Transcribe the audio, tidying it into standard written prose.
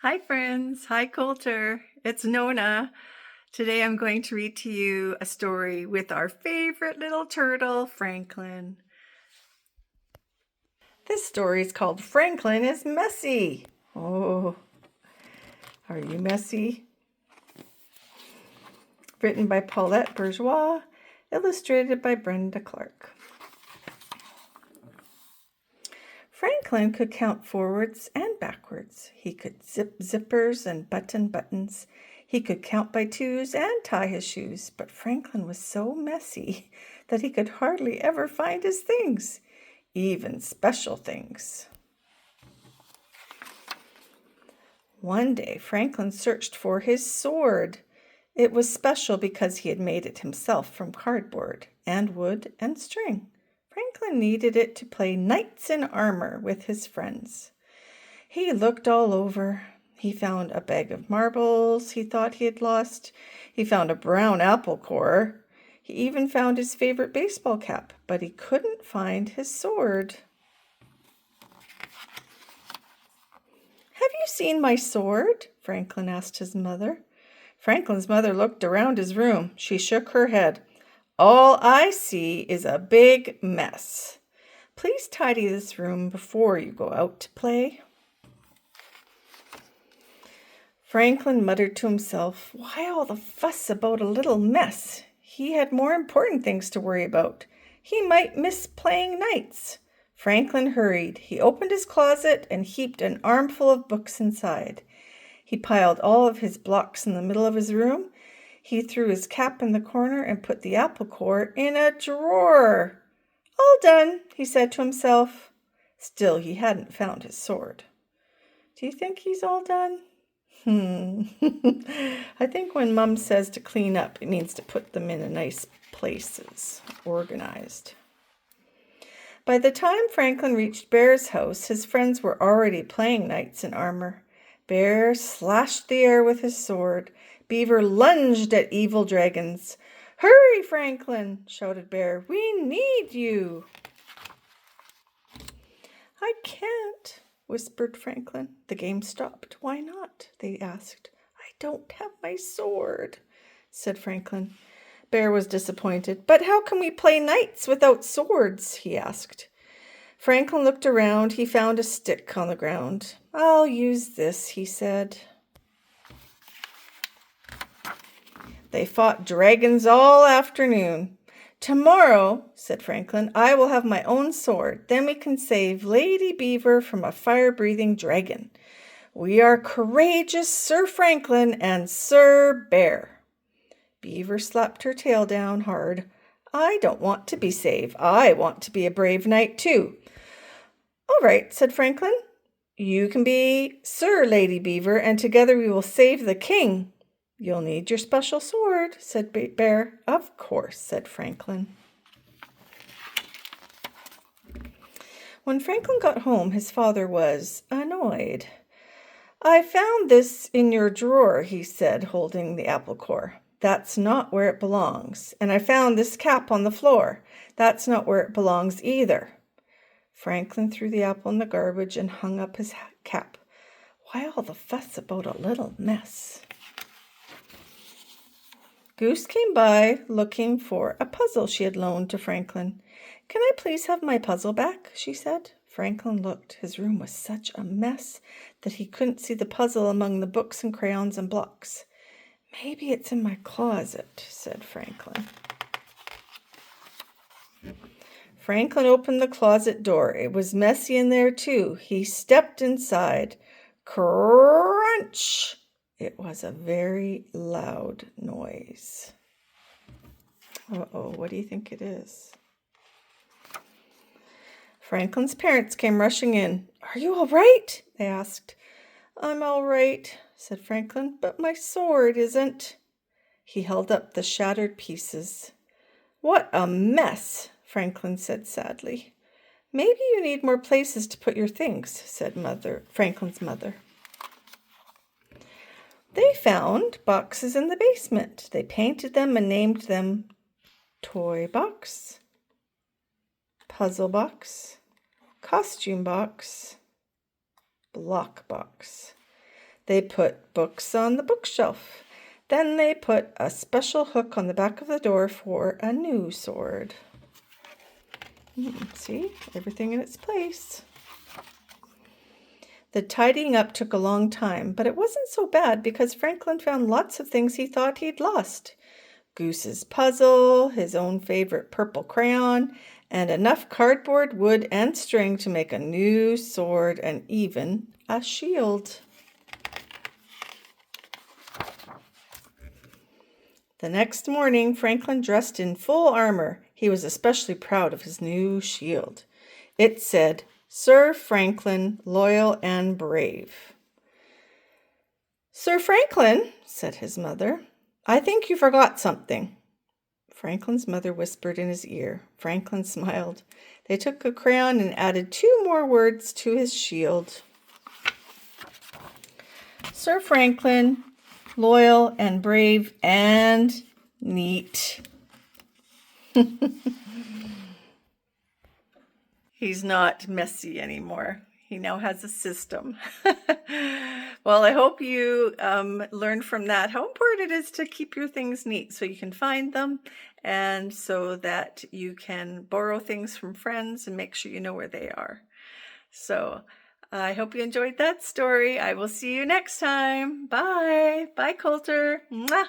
Hi friends, hi Coulter, it's Nonna. Today I'm going to read to you a story with our favorite little turtle, Franklin. This story is called Franklin is Messy. Oh, are you messy? Written by Paulette Bourgeois, illustrated by Brenda Clark. Franklin could count forwards and backwards. He could zip zippers and button buttons. He could count by twos and tie his shoes. But Franklin was so messy that he could hardly ever find his things, even special things. One day, Franklin searched for his sword. It was special because he had made it himself from cardboard and wood and string. Franklin needed it to play knights in armor with his friends. He looked all over. He found a bag of marbles he thought he had lost. He found a brown apple core. He even found his favorite baseball cap, but he couldn't find his sword. "Have you seen my sword?" Franklin asked his mother. Franklin's mother looked around his room. She shook her head. "All I see is a big mess. Please tidy this room before you go out to play." Franklin muttered to himself, "Why all the fuss about a little mess? He had more important things to worry about. He might miss playing knights." Franklin hurried. He opened his closet and heaped an armful of books inside. He piled all of his blocks in the middle of his room. He threw his cap in the corner and put the apple core in a drawer. "All done," he said to himself. Still, he hadn't found his sword. Do you think he's all done? I think when Mom says to clean up, it means to put them in nice places, organized. By the time Franklin reached Bear's house, his friends were already playing knights in armor. Bear slashed the air with his sword. Beaver lunged at evil dragons. "Hurry, Franklin!" shouted Bear. "We need you." "I can't," whispered Franklin. The game stopped. "Why not?" they asked. "I don't have my sword," said Franklin. Bear was disappointed. "But how can we play knights without swords?" he asked. Franklin looked around. He found a stick on the ground. "I'll use this," he said. They fought dragons all afternoon. "Tomorrow," said Franklin, "I will have my own sword. Then we can save Lady Beaver from a fire-breathing dragon. We are courageous Sir Franklin and Sir Bear." Beaver slapped her tail down hard. "I don't want to be saved. I want to be a brave knight too." "All right," said Franklin. "You can be Sir Lady Beaver, and together we will save the king." "You'll need your special sword," said Bear. "Of course," said Franklin. When Franklin got home, his father was annoyed. "I found this in your drawer," he said, holding the apple core. "That's not where it belongs. And I found this cap on the floor. That's not where it belongs either." Franklin threw the apple in the garbage and hung up his cap. Why all the fuss about a little mess? Goose came by looking for a puzzle she had loaned to Franklin. "Can I please have my puzzle back?" she said. Franklin looked. His room was such a mess that he couldn't see the puzzle among the books and crayons and blocks. "Maybe it's in my closet," said Franklin. Franklin opened the closet door. It was messy in there too. He stepped inside. Crunch! It was a very loud noise. Uh-oh, what do you think it is? Franklin's parents came rushing in. "Are you all right?" they asked. "I'm all right," said Franklin, "but my sword isn't." He held up the shattered pieces. "What a mess," Franklin said sadly. "Maybe you need more places to put your things," said Franklin's mother. They found boxes in the basement. They painted them and named them toy box, puzzle box, costume box, block box. They put books on the bookshelf. Then they put a special hook on the back of the door for a new sword. See, everything in its place. The tidying up took a long time, but it wasn't so bad because Franklin found lots of things he thought he'd lost. Goose's puzzle, his own favorite purple crayon, and enough cardboard, wood, and string to make a new sword and even a shield. The next morning, Franklin dressed in full armor. He was especially proud of his new shield. It said, "Sir Franklin, loyal and brave." "Sir Franklin," said his mother, "I think you forgot something." Franklin's mother whispered in his ear. Franklin smiled. They took a crayon and added 2 more words to his shield. Sir Franklin, loyal and brave and neat. He's not messy anymore. He now has a system. Well, I hope you learned from that how important it is to keep your things neat so you can find them and so that you can borrow things from friends and make sure you know where they are. So I hope you enjoyed that story. I will see you next time. Bye. Bye, Coulter. Mwah.